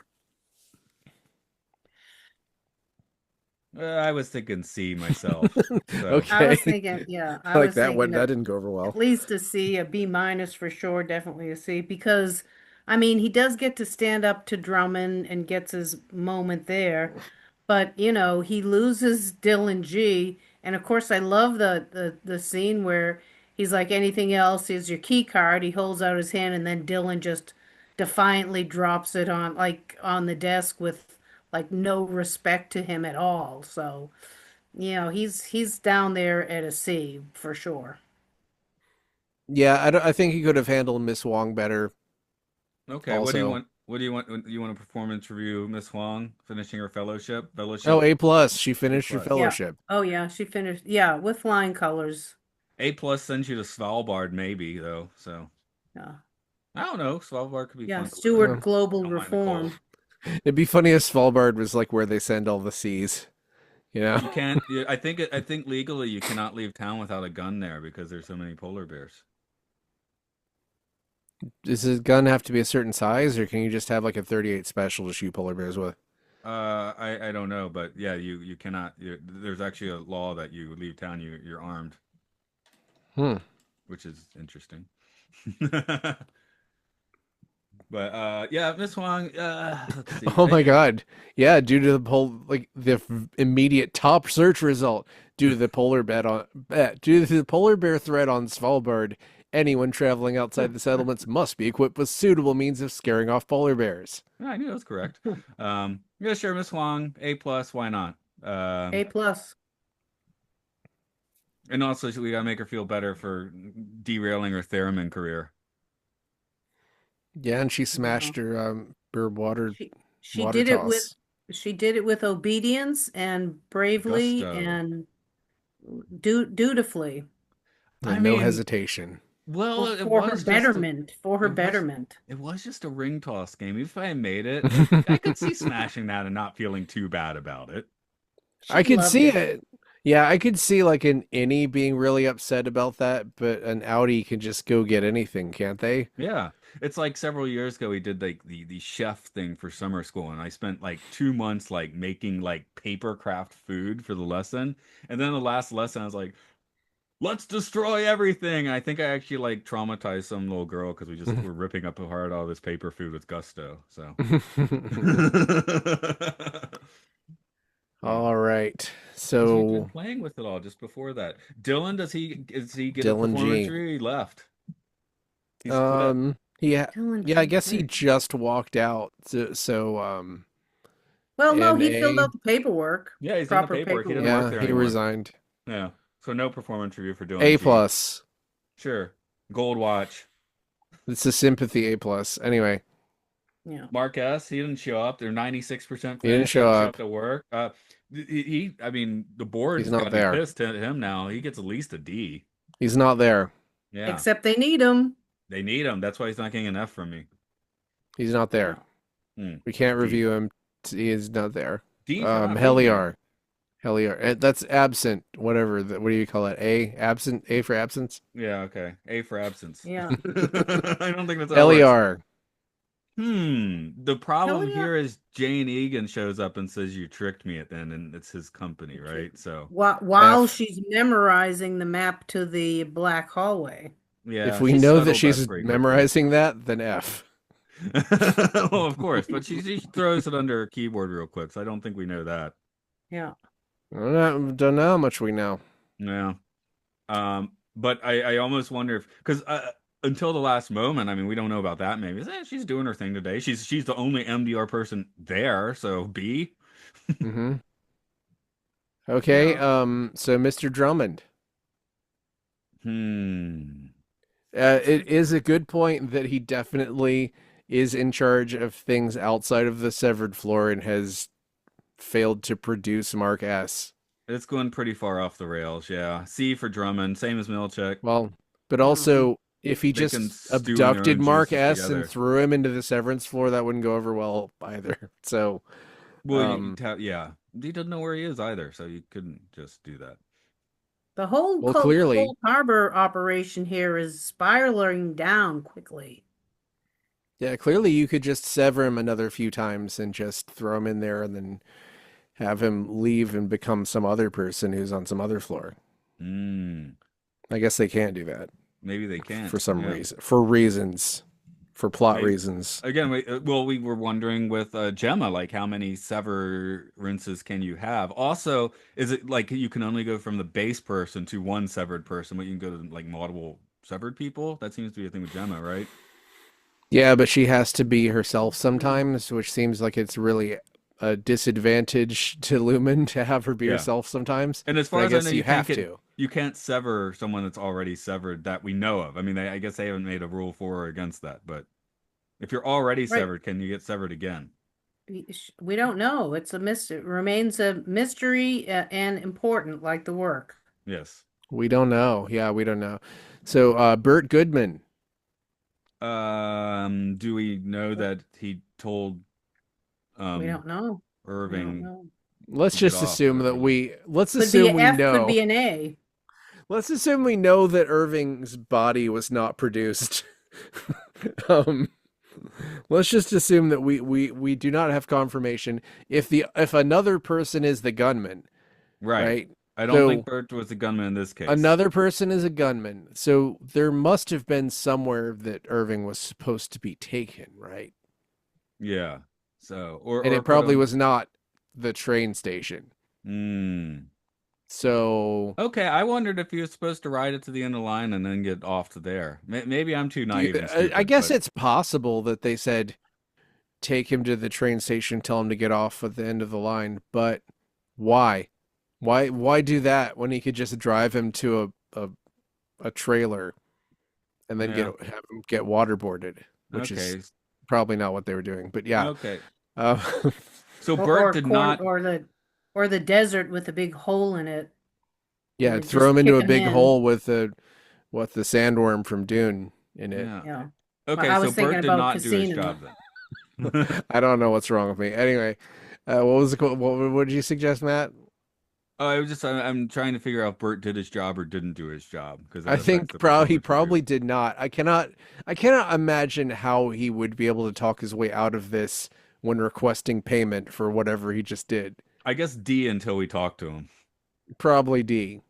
I was thinking C myself. So I was Okay, thinking, yeah, I like was that one thinking that didn't go over at well. least a C, a B minus for sure, definitely a C, because I mean he does get to stand up to Drummond and gets his moment there, but he loses Dylan G, and of course I love the scene where he's like anything else is your key card. He holds out his hand and then Dylan just defiantly drops it on the desk with like no respect to him at all. So, he's down there at a C for sure. Yeah, I think he could have handled Miss Wong better. okay, what do you Also, want? What do you want? You want a performance review, Miss Huang finishing her fellowship? oh, Fellowship A plus. She A finished her plus. Yeah. fellowship. Oh yeah, she finished. Yeah, with flying colors. A plus sends you to Svalbard, maybe though. So Yeah. I don't know. Svalbard could be Yeah, fun to live in. Stewart Global Don't mind the cold. Reform. It'd be funny if Svalbard was like where they send all the C's. You know, You can't. I think legally you cannot leave town without a gun there because there's so many polar bears. does his gun have to be a certain size, or can you just have like a 38 special to shoot polar bears with? I don't know, but yeah, you cannot. There's actually a law that you leave town, you're armed, Hmm. which is interesting. But yeah, Miss Huang. Let's see. Oh my God. Yeah, due to the whole like immediate top search result, due to the polar bear threat on Svalbard, anyone traveling outside the settlements must be equipped with suitable means of scaring off polar bears. Yeah, I knew that was correct. Yeah, sure, Miss Huang, A plus. Why not? A plus. And also we gotta make her feel better for derailing her theremin career. Yeah, and she Yeah. smashed her She she water did it with toss. she did it with obedience and bravely Gusto. and dutifully I And no mean, hesitation. well, it for her was just betterment, for her it was betterment. it was just a ring toss game. Even if I made it, I could see smashing that and not feeling too bad about it. I She could loved see it. it. Yeah, I could see like an innie being really upset about that, but an outie can just go get anything, can't they? Yeah. It's like several years ago we did like the chef thing for summer school and I spent like 2 months like making like paper craft food for the lesson. And then the last lesson I was like, let's destroy everything. And I think I actually like traumatized some little girl because we just were ripping up hard all this paper food with gusto. So yeah. All right. Because we've been So playing with it all just before that. Dylan, does he get a Dylan performance G. review? He left. He's quit. Yeah, Dylan yeah, I G. guess he quit. just walked out. Well, no, an he filled A. out the paperwork, Yeah, he's done the proper paperwork. He didn't paperwork. work Yeah, there he anymore. resigned. Yeah. So no performance review for Dylan A G. plus. Sure. Gold watch. It's a sympathy A plus. Anyway, Yeah. Mark S. He didn't show up. They're 96% he didn't finished. show Didn't show up up. to work. I mean, the He's board's got not to be there. pissed at him now. He gets at least a D. He's not there. Yeah. Except they need him. They need him. That's why he's not getting an F from me. He's not Yeah. there. Hmm. We can't D. review him. He is not there. D for not being here. Heliar. Heliar. That's absent. Whatever. What do you call it? A absent. A for absence. Yeah, okay. A for absence. Yeah. I don't think that's how it works. Heliar. The problem Heliar. here is Jane Egan shows up and says you tricked me at the end, and it's his company, right? So While F. she's memorizing the map to the black hallway. If yeah, we she know that scuttled that she's pretty quickly. memorizing that, then F. Well, of course, but she throws it under her keyboard real quick, so I don't think we know that. Yeah. Don't know how much we know. Yeah. But I almost wonder if because until the last moment, I mean, we don't know about that. Maybe she's doing her thing today. She's the only MDR person there, so B. Hmm. Okay, Yeah. so Mr. Drummond. Hmm. It is a good point that he definitely is in charge of things outside of the severed floor and has failed to produce Mark S. It's going pretty far off the rails. Yeah. C for Drummond, same as Milchek. Well, but Mhm. also if he They can just stew in their abducted own Mark juices S and together. threw him into the severance floor, that wouldn't go over well either. So, Well, um, yeah, he doesn't know where he is either, so you couldn't just do that. The whole well, clearly, Cold Harbor operation here is spiraling down quickly. yeah, clearly you could just sever him another few times and just throw him in there and then have him leave and become some other person who's on some other floor. Hmm. I guess they can't do that Maybe they can't. for some Yeah. reason, for reasons, for plot Maybe. reasons. Again, we were wondering with Gemma, like how many severances can you have? Also, is it like you can only go from the base person to one severed person, but you can go to like multiple severed people? That seems to be a thing with Gemma, right? Yeah, but she has to be herself sometimes, which seems like it's really a disadvantage to Lumen to have her be Yeah. herself sometimes. And as But far I as I know, guess you have to. you can't sever someone that's already severed that we know of. I mean, I guess they haven't made a rule for or against that, but if you're already Right. severed, can you get severed again? We don't know. It's a mystery. It remains a mystery and important, like the work. Yes. We don't know. Yeah, we don't know. So, Bert Goodman. Do we know that he told We um don't know. We don't Irving know. Let's to get just off assume that early? let's Could be assume a we F, could know. be an A. Let's assume we know that Irving's body was not produced. um, let's just assume that we do not have confirmation. If another person is the gunman, Right. right? I don't think So Bert was the gunman in this case. another person is a gunman. So there must have been somewhere that Irving was supposed to be taken, right? Yeah. So And or it put probably him. was not the train station. Hmm. So Okay, I wondered if he was supposed to ride it to the end of the line and then get off to there. Maybe I'm too naive and I stupid, guess but it's possible that they said take him to the train station, tell him to get off at the end of the line, but why? Why do that when he could just drive him to a trailer and then yeah. have him get waterboarded, which is Okay. probably not what they were doing. But yeah, Okay. uh, So Or Bert or did corn not. or the desert with a big hole in it. And yeah, you throw just him into kick a him big in. hole with the sandworm from Dune in it. Yeah. Yeah. Well, Okay, I so was thinking Bert did about not do his Casino. job then. I don't know what's wrong with me. Anyway, what did you suggest, Matt? I was just I'm trying to figure out if Bert did his job or didn't do his job because I that affects think the he performance review. probably did not. I cannot imagine how he would be able to talk his way out of this when requesting payment for whatever he just did. I guess D until we talk to him. Probably D.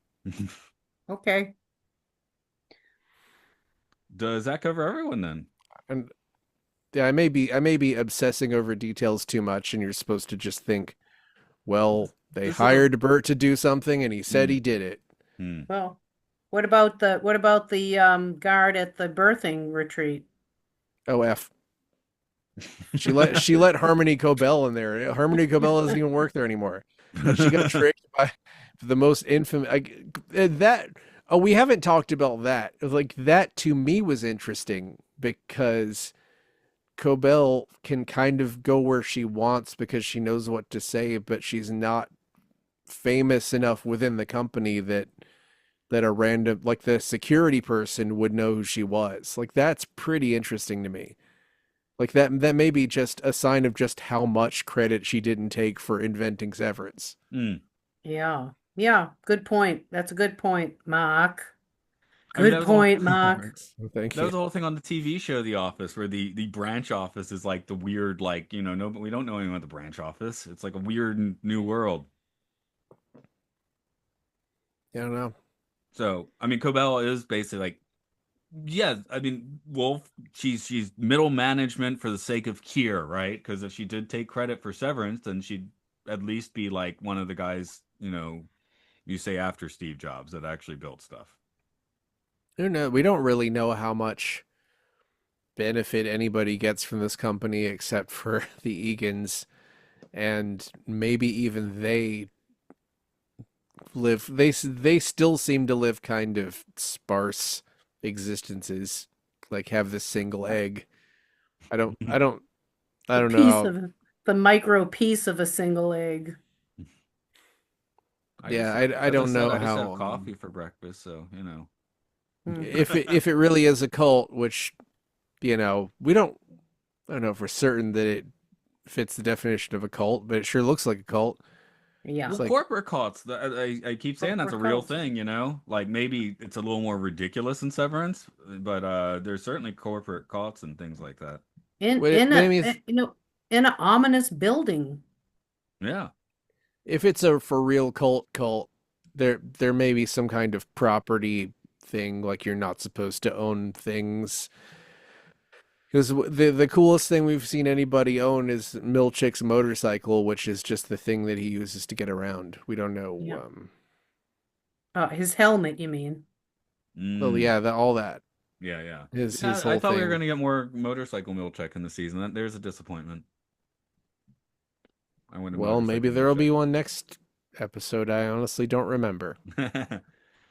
Okay. Does that cover everyone then? And yeah, I may be obsessing over details too much, and you're supposed to just think, well, they This little. hired Bert to do something, and he said Hmm, he did it. hmm. Well, what about the guard at the birthing retreat? Oh f. She let Harmony Cobell in there. Harmony Cobell doesn't even work there anymore, and she got tricked by the most infamous that. Oh, we haven't talked about that. Like that to me was interesting because Cobell can kind of go where she wants because she knows what to say, but she's not famous enough within the company that a random like the security person would know who she was. Like that's pretty interesting to me. Like that may be just a sign of just how much credit she didn't take for inventing Severance. Hmm. Yeah. Yeah, good point. That's a good point, Mark. I mean, that Good was all. point, Mark. Thank That you. was the whole thing on the TV show The Office, where the branch office is like the weird, like no, we don't know anyone at the branch office. It's like a weird new world. I don't know. So I mean, Cobell is basically like Yeah, I mean, Wolf, she's middle management for the sake of Kier, right? Because if she did take credit for Severance, then she'd at least be like one of the guys, you say after Steve Jobs that actually built stuff. I don't know. We don't really know how much benefit anybody gets from this company except for the Egan's, and maybe even they still seem to live kind of sparse existences, like have this single egg. I don't I don't I The don't know piece how. of the micro piece of a single egg. Yeah, I As I don't said, know I just how have coffee for breakfast, so Hmm. if it really is a cult, which we don't I don't know for certain that it fits the definition of a cult, but it sure looks like a cult. Yeah. It's Well, like, corporate cults. I keep saying that's a Corporate real cult. thing, Like maybe it's a little more ridiculous in Severance, but there's certainly corporate cults and things like that. In what in I a mean, you know in an ominous building. Yeah. if it's a for real cult, there may be some kind of property thing, like you're not supposed to own things. Because the coolest thing we've seen anybody own is Milchick's motorcycle, which is just the thing that he uses to get around. We don't know. Yeah. His helmet, you mean? Well, Mm. yeah, all that Yeah, yeah. his Yeah, I whole thought we were thing. going to get more motorcycle Milchek in the season. There's a disappointment. I wanted Well, maybe motorcycle there'll Milchek. be one next episode. I honestly don't remember.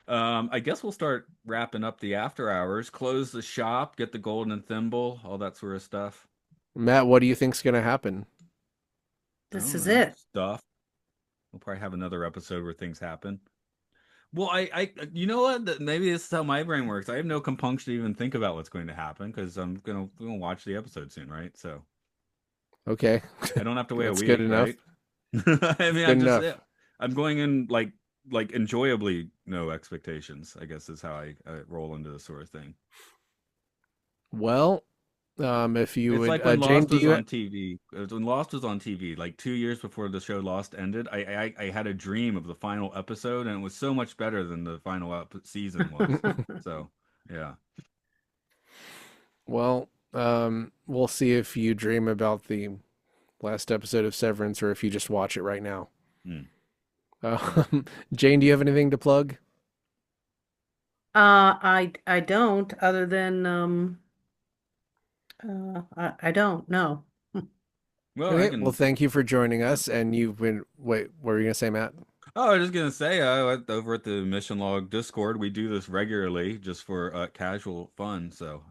I guess we'll start wrapping up the after hours, close the shop, get the golden thimble, all that sort of stuff. Matt, what do you think's gonna happen? I This don't is know. it. Stuff. We'll probably have another episode where things happen. Well, you know what? Maybe this is how my brain works. I have no compunction to even think about what's going to happen because I'm gonna watch the episode soon, right? So Okay, I don't have to wait a that's good week, enough. right? I That's mean, good enough. I'm going in like enjoyably no expectations, I guess is how I roll into this sort of thing. Well, if you It's would, like when Jane, Lost do was you? on TV. When Lost was on TV, like 2 years before the show Lost ended, I had a dream of the final episode, and it was so much better than the final season was. So, yeah. Well, we'll see if you dream about the last episode of Severance or if you just watch it right now. Hmm. Jane, do you have anything to plug? I don't, other than I don't know. Well, I Okay, well, can. thank you for joining Yeah. us. And you've been, wait, what were you gonna say, Matt? Oh, I was just gonna say, over at the Mission Log Discord, we do this regularly just for casual fun. So,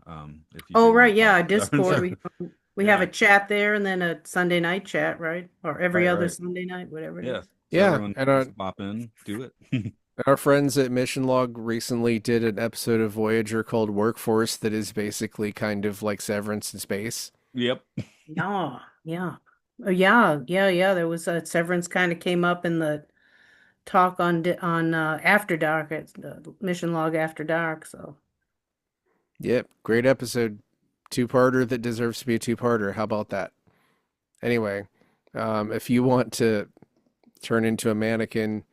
if you Oh, do want right, to talk yeah, Severance, Discord. We have a yeah, chat there, and then a Sunday night chat, right? Or every right, other right, Sunday night, whatever it yeah. is. So Yeah, everyone and wants to pop in, do it. our friends at Mission Log recently did an episode of Voyager called Workforce that is basically kind of like Severance in space. Yep. Yeah, yeah. Yeah. There was a Severance kind of came up in the talk on After Dark. It's the Mission Log After Dark. So Yep, great episode. Two-parter that deserves to be a two-parter. How about that? Anyway, if you want to turn into a mannequin,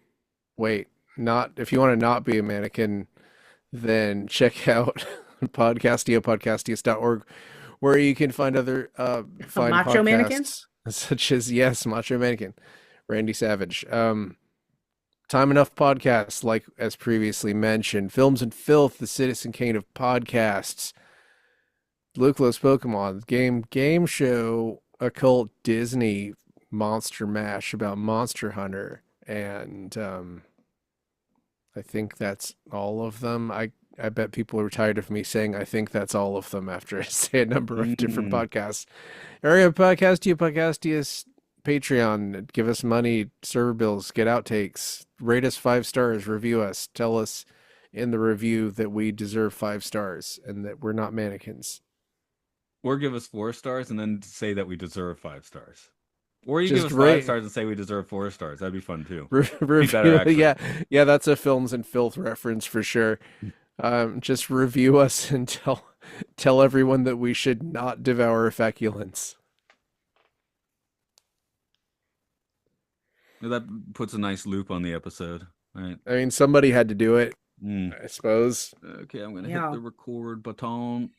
wait, not if you want to not be a mannequin, then check out podcastiopodcastius.org, where you can find other a fine macho mannequin. podcasts such as Yes, Macho Mannequin, Randy Savage. Time Enough Podcasts, like as previously mentioned, Films and Filth, the Citizen Kane of podcasts, Lucas Pokemon, game show, occult Disney monster mash about Monster Hunter, and I think that's all of them. I bet people are tired of me saying I think that's all of them after I say a number of different Mm. podcasts. Area Podcastius, Patreon, give us money, server bills, get outtakes, rate us 5 stars, review us, tell us in the review that we deserve 5 stars and that we're not mannequins. Or give us 4 stars and then say that we deserve 5 stars. Or you give Just us five rate, stars and say we deserve 4 stars. That'd be fun too. Be better review. actually. Yeah, that's a Films and Filth reference for sure. Just review us and tell everyone that we should not devour feculence. That puts a nice loop on the episode, right? I mean, somebody had to do it. Mm. I suppose. Okay, I'm gonna hit Yeah. the record button.